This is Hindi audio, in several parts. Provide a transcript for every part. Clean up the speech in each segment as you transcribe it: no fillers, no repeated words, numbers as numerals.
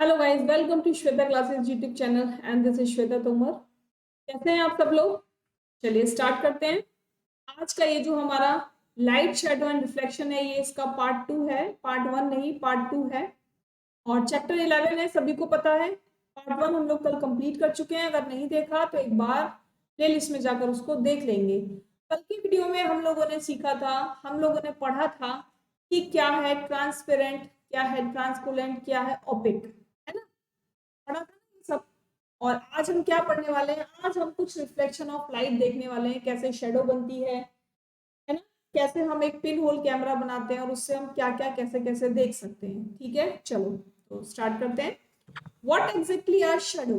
Hello guys, welcome to Shweta classes YouTube channel and this is Shweta Tomar. कैसे हैं आप सब लोग? चलिए स्टार्ट करते हैं। आज का ये जो हमारा लाइट शेडो एंड रिफ्लेक्शन है, ये इसका पार्ट 2 है। पार्ट 1 नहीं, पार्ट 2 है। और चैप्टर 11 है, सभी को पता है। पार्ट 1 हम लोग कल कंप्लीट कर चुके हैं। अगर नहीं देखा तो एक बार प्लेलिस्ट में जाकर उसको देख लेंगे। कल की वीडियो में हम लोगों ने सीखा था, हम लोगों ने पढ़ा था कि क्या है ट्रांसपेरेंट, क्या है ट्रांसपेरेंट, क्या है ओपिक, है ना? पढ़ा था ना ये सब। और आज हम क्या पढ़ने वाले हैं? आज हम कुछ रिफ्लेक्शन ऑफ लाइट देखने वाले हैं, कैसे शेडो बनती है ना? कैसे हम एक पिन होल कैमरा बनाते हैं और उससे हम क्या क्या कैसे कैसे देख सकते हैं। ठीक है, चलो तो स्टार्ट करते हैं। What exactly are shadow?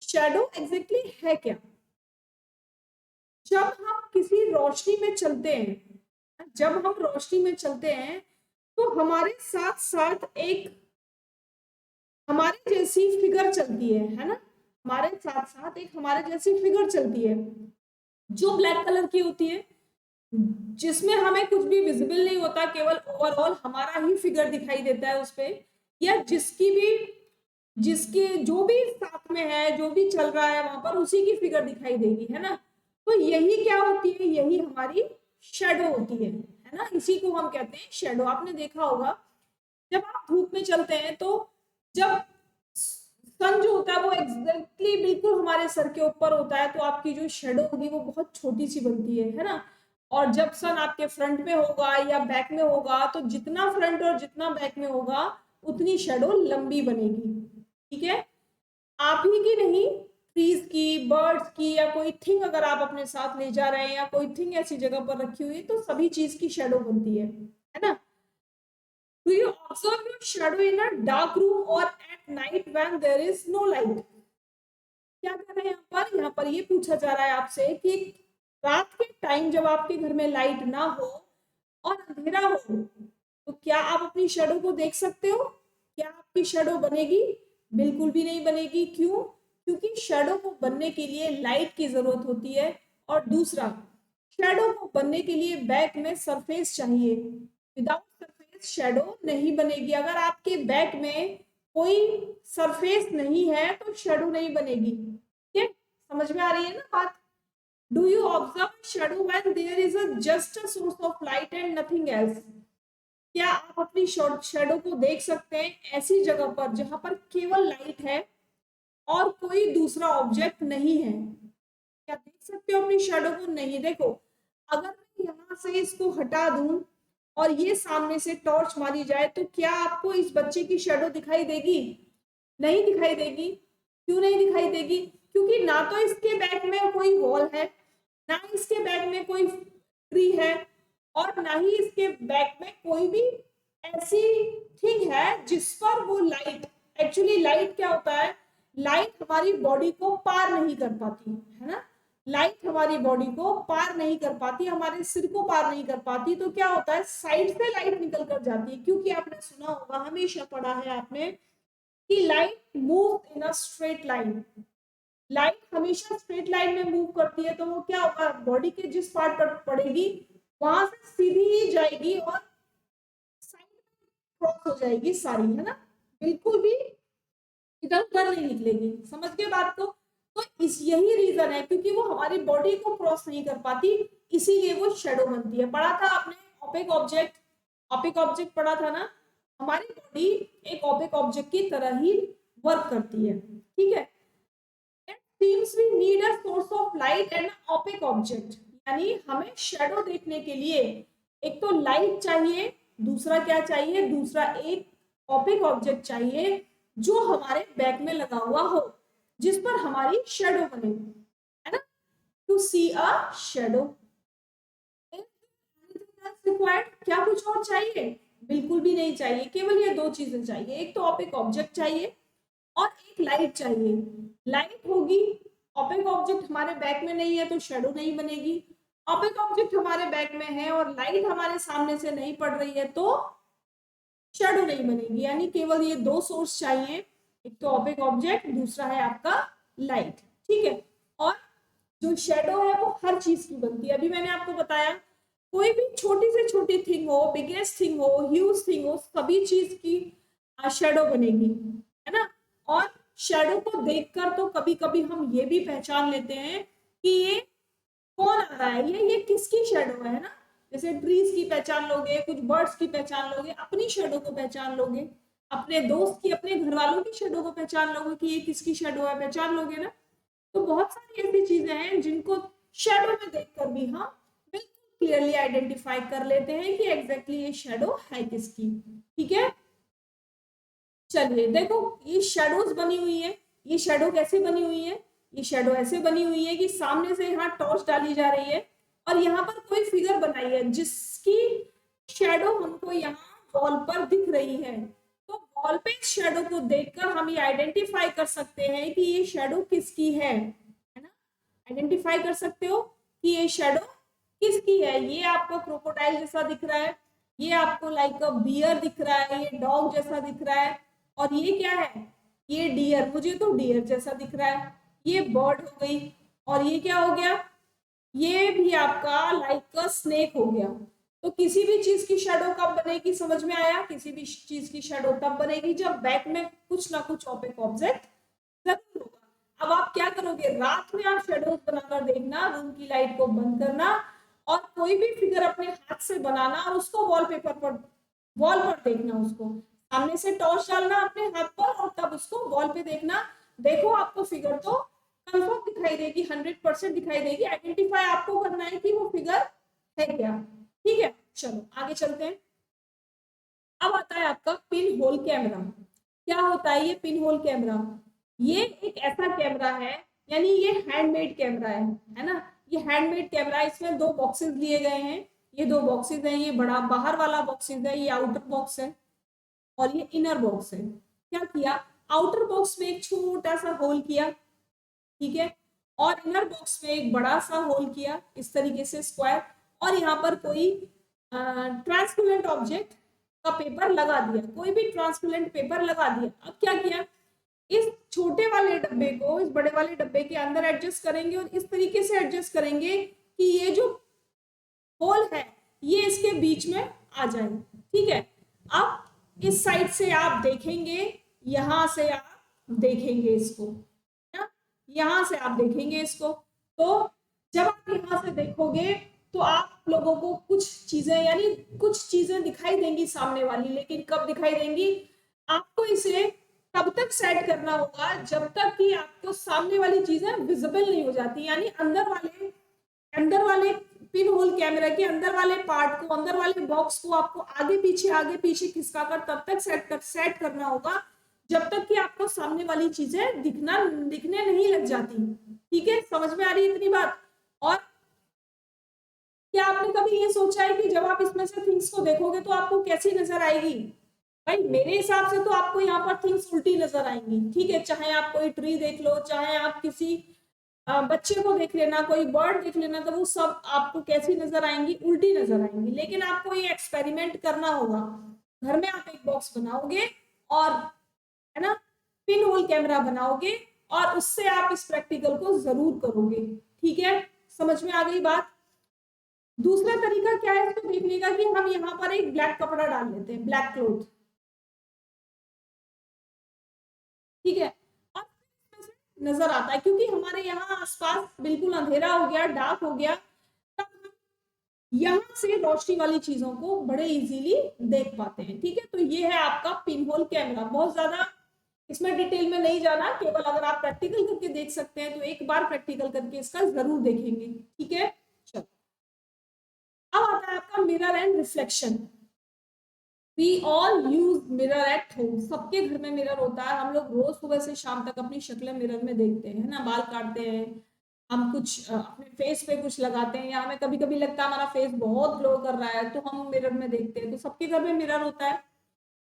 Shadow exactly है क्या? जब हम किसी रोशनी में चलते हैं, जब हम रोशनी में चलते हैं तो हमारे साथ साथ एक हमारे जैसी फिगर चलती है ना? हमारे साथ साथ एक हमारे जैसी फिगर चलती है जो ब्लैक कलर की होती है, जिसमें हमें कुछ भी विजिबल नहीं होता, केवल ओवरऑल हमारा ही फिगर दिखाई देता है उस पे, या जिसकी जो भी साथ में है, जो भी चल रहा है वहां पर उसी की फिगर दिखाई देगी, है ना? तो यही क्या होती है? यही हमारी शेडो होती है ना? इसी को हम कहते हैं शेडो। आपने देखा होगा जब आप धूप में चलते हैं तो जब सन जो होता है वो एग्जैक्टली बिल्कुल हमारे सर के ऊपर होता है, तो आपकी जो शेडो होगी वो बहुत छोटी सी बनती है ना? और जब सन आपके फ्रंट में होगा या बैक में होगा, तो जितना फ्रंट और जितना बैक में होगा उतनी शेडो लंबी बनेगी। ठीक है? आप ही की नहीं, ट्रीज की, बर्ड्स की, या कोई थिंग अगर आप अपने साथ ले जा रहे हैं या कोई थिंग ऐसी जगह पर रखी हुई है तो सभी चीज की शेडो बनती है ना? Do you observe your shadow in a dark room or at night when there is no light? क्या कर रहे हैं यहाँ पर? यहाँ पर ये पूछा जा रहा है आपसे कि रात के टाइम जब आपके घर में लाइट ना हो और अंधेरा हो, तो क्या आप अपनी शेडो को देख सकते हो? क्या आपकी शेडो बनेगी? बिल्कुल भी नहीं बनेगी। क्यों? क्योंकि शेडो को बनने के लिए लाइट की जरूरत होती है। और दूसरा, शेडो को बनने के लिए बैक में सरफेस चाहिए। विदाउट सरफेस शेडो नहीं बनेगी। अगर आपके बैक में कोई सरफेस नहीं है तो शेडो नहीं बनेगी। ठीक है, समझ में आ रही है ना बात? Do you observe shadow when there is a just a source of light and nothing else? क्या आप अपनी शेडो को देख सकते हैं ऐसी जगह पर जहां पर केवल लाइट है और कोई दूसरा ऑब्जेक्ट नहीं है? क्या देख सकते हो अपनी शेडो को? नहीं। देखो, अगर मैं यहाँ से इसको हटा दूं और ये सामने से टॉर्च मारी जाए तो क्या आपको इस बच्चे की शेडो दिखाई देगी? नहीं दिखाई देगी। क्यों नहीं दिखाई देगी? क्योंकि ना तो इसके बैक में कोई वॉल है, ना इसके बैक में कोई ट्री है, और ना ही इसके बैक में कोई भी ऐसी थिंग है जिस पर वो लाइट, एक्चुअली लाइट क्या होता है? लाइट हमारी बॉडी को पार नहीं कर पाती है ना? लाइट हमारी बॉडी को पार नहीं कर पाती, हमारे सिर को पार नहीं कर पाती। तो क्या होता है? साइड से लाइट निकल कर जाती है। क्योंकि आपने सुना होगा, हमेशा पढ़ा है आपने कि light move in a straight line. Light हमेशा स्ट्रेट लाइन में मूव करती है, तो वो क्या होगा? बॉडी के जिस पार्ट पर पड़ेगी वहां से सीधी ही जाएगी और साइड क्रॉस हो जाएगी सारी, है ना? बिल्कुल भी इधर उधर नहीं निकलेगी। समझ गए बात को? तो इस यही रीजन है, क्योंकि वो हमारी बॉडी को क्रॉस नहीं कर पाती, इसीलिए वो शेडो बनती है। पढ़ा था आपने ऑपेक ऑब्जेक्ट? ऑपेक ऑब्जेक्ट पढ़ा था ना? हमारी बॉडी एक ऑपेक ऑब्जेक्ट की तरह ही वर्क करती है। ठीक है? It seems we need a source of light and an opaque object। यानी हमें शेडो देखने के लिए एक तो लाइट चाहिए, दूसरा क्या चाहिए? दूसरा एक ऑपेक ऑब्जेक्ट चाहिए जो हमारे बैक में लगा हुआ हो, जिस पर हमारी शेडो बने, है ना? To see a shadow. Required? क्या कुछ और चाहिए? बिल्कुल भी नहीं चाहिए। केवल ये दो चीजें चाहिए, एक तो ऑपेक ऑब्जेक्ट चाहिए और एक लाइट चाहिए। लाइट होगी, ऑपेक ऑब्जेक्ट हमारे बैक में नहीं है तो शेडो नहीं बनेगी। ऑपेक ऑब्जेक्ट हमारे बैक में है और लाइट हमारे सामने से नहीं पड़ रही है तो शेडो नहीं बनेगी। यानी केवल ये दो सोर्स चाहिए, एक तो ऑपेक ऑब्जेक्ट, दूसरा है आपका लाइट। ठीक है? और जो शेडो है वो हर चीज की बनती है। अभी मैंने आपको बताया, कोई भी छोटी से छोटी थिंग हो, बिगेस्ट थिंग हो, ह्यूज थिंग हो, सभी चीज की शेडो बनेगी, है ना? और शेडो को देखकर तो कभी कभी हम ये भी पहचान लेते हैं कि ये कौन आ रहा है, ये किसकी शेडो है ना। जैसे ट्रीज की पहचान लोगे, कुछ बर्ड्स की पहचान लोगे, अपनी शेडो को पहचान लोगे, अपने दोस्त की, अपने घर वालों की शेडो को पहचान लोगे कि ये किसकी शेडो है, पहचान लोगे ना। तो बहुत सारी ऐसी चीजें हैं जिनको शेडो में देखकर भी हम बिल्कुल क्लियरली आइडेंटिफाई कर लेते हैं कि एग्जैक्टली ये शेडो है किसकी। ठीक है, चलिए देखो ये शेडोज बनी हुई है। ये शेडो कैसे बनी हुई है? ये शेडो ऐसे बनी हुई है कि सामने से यहाँ टॉर्च डाली जा रही है और यहाँ पर कोई फिगर बनाई है जिसकी शेडो हमको यहाँ वॉल पर दिख रही है। तो वॉल पे शेडो को देखकर हम ये आइडेंटिफाई कर सकते हैं कि ये शेडो किसकी है ना। आइडेंटिफाई कर सकते हो कि ये शेडो किसकी है। ये आपको क्रोकोडाइल जैसा दिख रहा है, ये आपको लाइक अ बियर दिख रहा है, ये डॉग जैसा दिख रहा है, और ये क्या है? ये डियर, मुझे तो डियर जैसा दिख रहा है। ये बर्ड हो गई, और ये क्या हो गया? ये भी आपका लाइक अ स्नेक हो गया। तो किसी भी चीज की शेडो कब बनेगी, समझ में आया? किसी भी चीज की शेडो तब बनेगी जब बैक में कुछ ना कुछ ऑब्जेक्ट जरूर होगा। अब आप क्या करोगे? रात में आप शेडोज बनाकर देखना, रूम की लाइट को बंद करना और कोई भी फिगर अपने हाथ से बनाना और उसको वॉल पर देखना, उसको सामने से टॉर्च डालना अपने हाथ पर और तब उसको वॉल पे देखना। देखो आपको फिगर तो कंफर्म दिखाई देगी, 100% दिखाई देगी। आइडेंटिफाई आपको करना है कि वो फिगर है क्या। ठीक है, चलो आगे चलते हैं। अब आता है आपका पिन होल कैमरा। क्या होता है ये पिन होल कैमरा? ये एक ऐसा कैमरा है, यानी ये हैंडमेड कैमरा है ना। ये हैंडमेड कैमरा, इसमें दो बॉक्सेस लिए गए हैं। ये दो बॉक्सेस हैं, ये बड़ा बाहर वाला बॉक्सेस है, ये आउटर बॉक्स है और ये इनर बॉक्स है। क्या किया? आउटर बॉक्स में एक छोटा सा होल किया, ठीक है, और इनर बॉक्स में एक बड़ा सा होल किया इस तरीके से स्क्वायर, और यहाँ पर कोई ट्रांसपेरेंट ऑब्जेक्ट का पेपर लगा दिया, कोई भी ट्रांसपेरेंट पेपर लगा दिया। अब क्या किया? इस छोटे वाले डब्बे को इस बड़े वाले डब्बे के अंदर एडजस्ट करेंगे और इस तरीके से एडजस्ट करेंगे कि ये जो होल है ये इसके बीच में आ जाए। ठीक है, अब इस साइड से आप देखेंगे, यहां से आप देखेंगे इसको, यहां से आप देखेंगे इसको। तो जब आप यहां से देखोगे तो आप लोगों को कुछ चीजें, यानी कुछ चीजें दिखाई देंगी सामने वाली, लेकिन कब दिखाई देंगी? आपको इसे तब तक सेट करना होगा जब तक कि आपको सामने वाली चीजें विजिबल नहीं हो जाती, यानी अंदर वाले पिन होल कैमरा के अंदर वाले पार्ट को, अंदर वाले बॉक्स को आपको आगे पीछे खिसका कर तब तक सेट करना होगा जब तक कि आपको सामने वाली चीजें दिखने नहीं लग जाती। ठीक है, समझ में आ रही है इतनी बात? और क्या आपने कभी ये सोचा है कि जब आप इसमें से थिंग्स को देखोगे तो आपको कैसी नजर आएगी? भाई मेरे हिसाब से तो आपको यहाँ पर थिंग्स उल्टी नजर आएंगी। ठीक है, चाहे आप कोई ट्री देख लो, चाहे आप किसी बच्चे को देख लेना, कोई बर्ड देख लेना, तो वो सब आपको कैसी नजर आएंगी? उल्टी नजर आएंगी। लेकिन आपको ये एक्सपेरिमेंट करना होगा। घर में आप एक बॉक्स बनाओगे और है ना, पिन होल कैमरा बनाओगे और उससे आप इस प्रैक्टिकल को जरूर करोगे। ठीक है, समझ में आ गई बात? दूसरा तरीका क्या है इसको देखने का कि हम यहाँ पर एक ब्लैक कपड़ा डाल लेते हैं, ब्लैक क्लोथ। ठीक है, और नजर आता है क्योंकि हमारे यहाँ आसपास बिल्कुल अंधेरा हो गया, डार्क हो गया, तब हम यहाँ से रोशनी वाली चीजों को बड़े इजीली देख पाते हैं। ठीक है, तो ये है आपका पिन होल कैमरा। बहुत ज्यादा इसमें डिटेल में नहीं जाना, केवल अगर आप प्रैक्टिकल करके देख सकते हैं तो एक बार प्रैक्टिकल करके इसका जरूर देखेंगे। ठीक है, चलो अब आता है आपका mirror and reflection. We all use mirror at home. सबके घर में मिरर होता है। हम लोग रोज सुबह से शाम तक अपनी शक्लें मिरर में देखते हैं ना, बाल काटते हैं, हम कुछ अपने फेस पे कुछ लगाते हैं, या हमें कभी कभी लगता है हमारा फेस बहुत ग्लो कर रहा है तो हम मिरर में देखते हैं। तो सबके घर में मिरर होता है।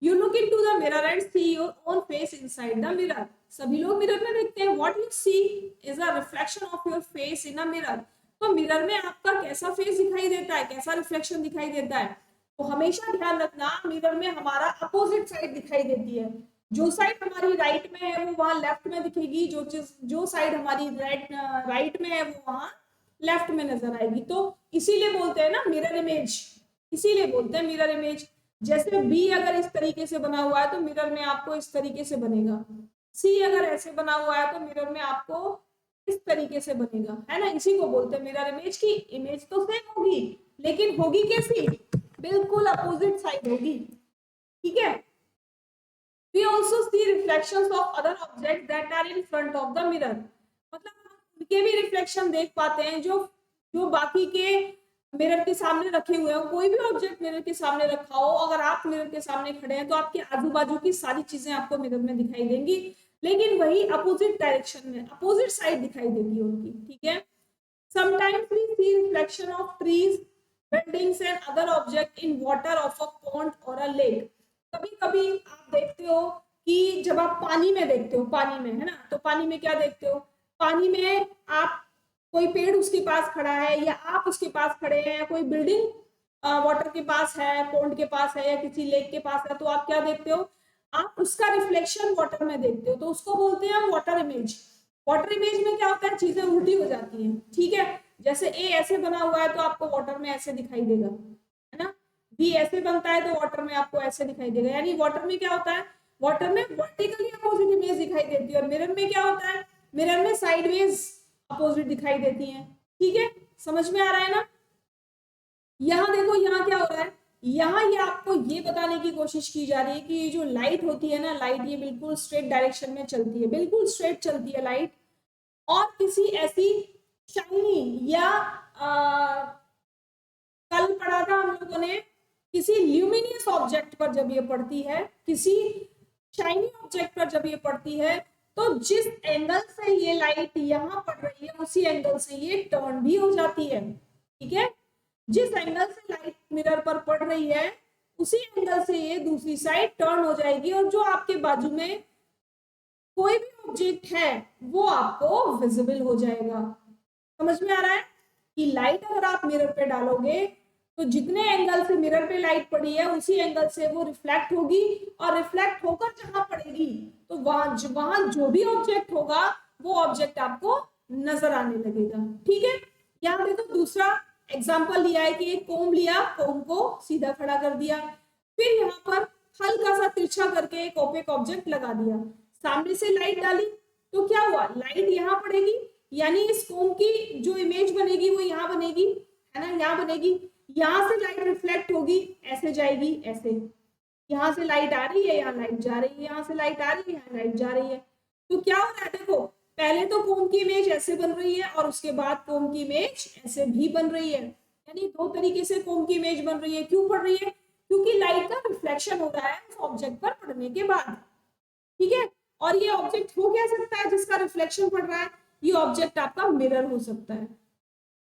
You look into the mirror and see your own face inside the mirror. सभी लोग मिरर में देखते हैं। What you see is a reflection of your face in a mirror. तो मिरर में आपका कैसा फेस दिखाई देता है, कैसा रिफ्लेक्शन दिखाई देता है? तो हमेशा ध्यान रखना, मिरर में हमारा अपोजिट साइड दिखाई देती है। जो साइड हमारी राइट में है वो वहां लेफ्ट में दिखेगी, जो साइड हमारी राइट में है वो वहां लेफ्ट में नजर आएगी। तो इसीलिए बोलते हैं ना मिरर इमेज, इसीलिए बोलते हैं मिरर इमेज। जैसे बी अगर इस तरीके से बना हुआ है तो मिरर में आपको इस तरीके से बनेगा। सी अगर ऐसे बना हुआ है तो मिरर में आपको इस तरीके से बनेगा, है ना। इसी को बोलते हैं मिरर इमेज की इमेज तो सेम होगी, लेकिन होगी कैसी, बिल्कुल अपोजिट साइड होगी, ठीक है। We also see reflections of other objects that are in front of the mirror. मतलब हम उनके भी रिफ्लेक्शन देख पाते हैं जो जो बाकी के मिरर के सामने रखे हुए हो। कोई भी ऑब्जेक्ट मिरर के सामने रखा हो, अगर आप मिरर के सामने खड़े हैं तो आपके आजू बाजू की सारी चीजें आपको मिरर में दिखाई देंगी, लेकिन वही अपोजिट डायरेक्शन में, अपोजिट साइड दिखाई देगी उनकी, ठीक है। Sometimes we see reflection of trees, buildings and other object in water of a pond or a lake. कभी कभी आप देखते हो कि जब आप पानी में देखते हो, पानी में, है ना, तो पानी में क्या देखते हो, पानी में आप कोई पेड़ उसके पास खड़ा है या आप उसके पास खड़े हैं या कोई बिल्डिंग वाटर के पास है, पोंड के पास है या किसी लेक के पास है, तो आप क्या देखते हो, आप उसका रिफ्लेक्शन वाटर में देखते हो, तो उसको बोलते हैं वाटर इमेज। वाटर इमेज में क्या होता है, चीजें उल्टी हो जाती हैं, ठीक है। जैसे ए ऐसे बना हुआ है तो आपको वाटर में ऐसे दिखाई देगा, है ना। बी ऐसे बनता है तो वाटर में आपको ऐसे दिखाई देगा। यानी वाटर में क्या होता है, वाटर में वर्टिकली अपोजिट इमेज दिखाई देती है, और मिरर में क्या होता है, मिरर में साइडवेज अपोजिट दिखाई देती है, ठीक है। समझ में आ रहा है ना। यहाँ देखो, यहाँ क्या हो रहा है, यहाँ ये आपको ये बताने की कोशिश की जा रही है कि ये जो लाइट होती है ना, लाइट ये बिल्कुल स्ट्रेट डायरेक्शन में चलती है, बिल्कुल स्ट्रेट चलती है लाइट, और किसी ऐसी शाइनी या कल पढ़ा था हम लोगों ने, किसी ल्यूमिनियस ऑब्जेक्ट पर जब ये पड़ती है, किसी शाइनी ऑब्जेक्ट पर जब ये पड़ती है, तो जिस एंगल से ये लाइट यहाँ पड़ रही है उसी एंगल से ये टर्न भी हो जाती है, ठीक है। जिस एंगल से लाइट मिरर पर पड़ रही है उसी एंगल से ये दूसरी साइड टर्न हो जाएगी, और जो आपके बाजू में कोई भी ऑब्जेक्ट है वो आपको विजिबल हो जाएगा। समझ में आ रहा है कि लाइट अगर आप मिरर पे डालोगे तो जितने एंगल से मिरर पे लाइट पड़ी है उसी एंगल से वो रिफ्लेक्ट होगी, और रिफ्लेक्ट होकर जहां पड़ेगी तो वहां जो भी ऑब्जेक्ट होगा वो ऑब्जेक्ट आपको नजर आने लगेगा, ठीक है। यहाँ पे तो दूसरा एग्जाम्पल लिया है कि एक कोम लिया, कोम को सीधा खड़ा कर दिया, फिर यहाँ पर हल्का सा तिरछा करके एक ओपेक ऑब्जेक्ट लगा दिया, सामने से लाइट डाली तो क्या हुआ, लाइट यहाँ पड़ेगी, यानी इस कोम की जो इमेज बनेगी वो यहाँ बनेगी, है ना, यहाँ बनेगी। यहाँ से लाइट रिफ्लेक्ट होगी, ऐसे जाएगी, ऐसे, यहाँ से लाइट आ रही है, यहाँ लाइट जा रही है, यहाँ से लाइट आ रही है, यहाँ लाइट जा रही है। तो क्या हो रहा है, देखो पहले तो कोम की इमेज ऐसे बन रही है और उसके बाद कोम की इमेज ऐसे भी बन रही है, यानी दो तरीके से कोम की इमेज बन रही है। क्यों बन रही है, क्योंकि लाइट का रिफ्लेक्शन हो रहा है उस ऑब्जेक्ट पर पड़ने के बाद, ठीक है। और ये ऑब्जेक्ट हो क्या सकता है जिसका रिफ्लेक्शन पड़ रहा है, ये ऑब्जेक्ट आपका मिरर हो सकता है,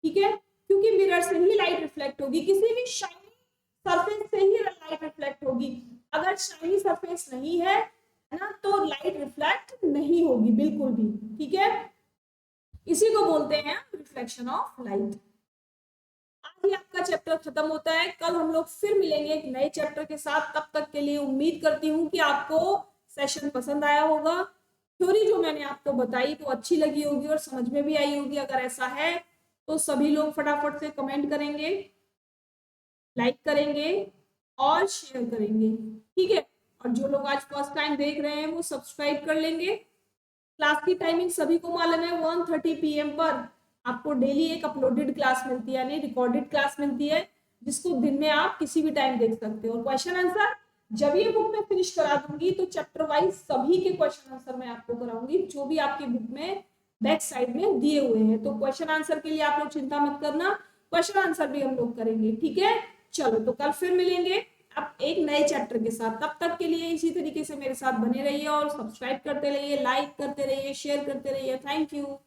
ठीक है, क्योंकि मिरर से ही लाइट रिफ्लेक्ट होगी, किसी भी शाइनी सरफेस से ही लाइट रिफ्लेक्ट होगी। अगर शाइनी सरफेस नहीं है ना, तो लाइट रिफ्लेक्ट नहीं होगी बिल्कुल भी, ठीक है। इसी को बोलते हैं रिफ्लेक्शन ऑफ लाइट। आज ही आपका चैप्टर खत्म होता है, कल हम लोग फिर मिलेंगे एक नए चैप्टर के साथ। तब तक के लिए उम्मीद करती हूँ कि आपको सेशन पसंद आया होगा, थ्योरी जो मैंने आपको बताई वो अच्छी लगी होगी और समझ में भी आई होगी। अगर ऐसा है तो सभी लोग फटाफट से कमेंट करेंगे, लाइक करेंगे और शेयर करेंगे, ठीक है। और जो लोग आज फर्स्ट टाइम देख रहे हैं वो सब्सक्राइब कर लेंगे। क्लास की टाइमिंग सभी को मालूम है, 1:30 PM पर आपको डेली एक अपलोडेड क्लास मिलती है, यानी रिकॉर्डेड क्लास मिलती है, जिसको दिन में आप किसी भी टाइम देख सकते हो। और क्वेश्चन आंसर जब ये बुक में फिनिश करा दूंगी तो चैप्टर वाइज सभी के क्वेश्चन आंसर मैं आपको कराऊंगी, जो भी आपकी बुक में बैक साइड में दिए हुए हैं। तो क्वेश्चन आंसर के लिए आप लोग चिंता मत करना, क्वेश्चन आंसर भी हम लोग करेंगे, ठीक है। चलो तो कल फिर मिलेंगे अब एक नए चैप्टर के साथ। तब तक के लिए इसी तरीके से मेरे साथ बने रहिए और सब्सक्राइब करते रहिए, लाइक करते रहिए, शेयर करते रहिए। Thank you.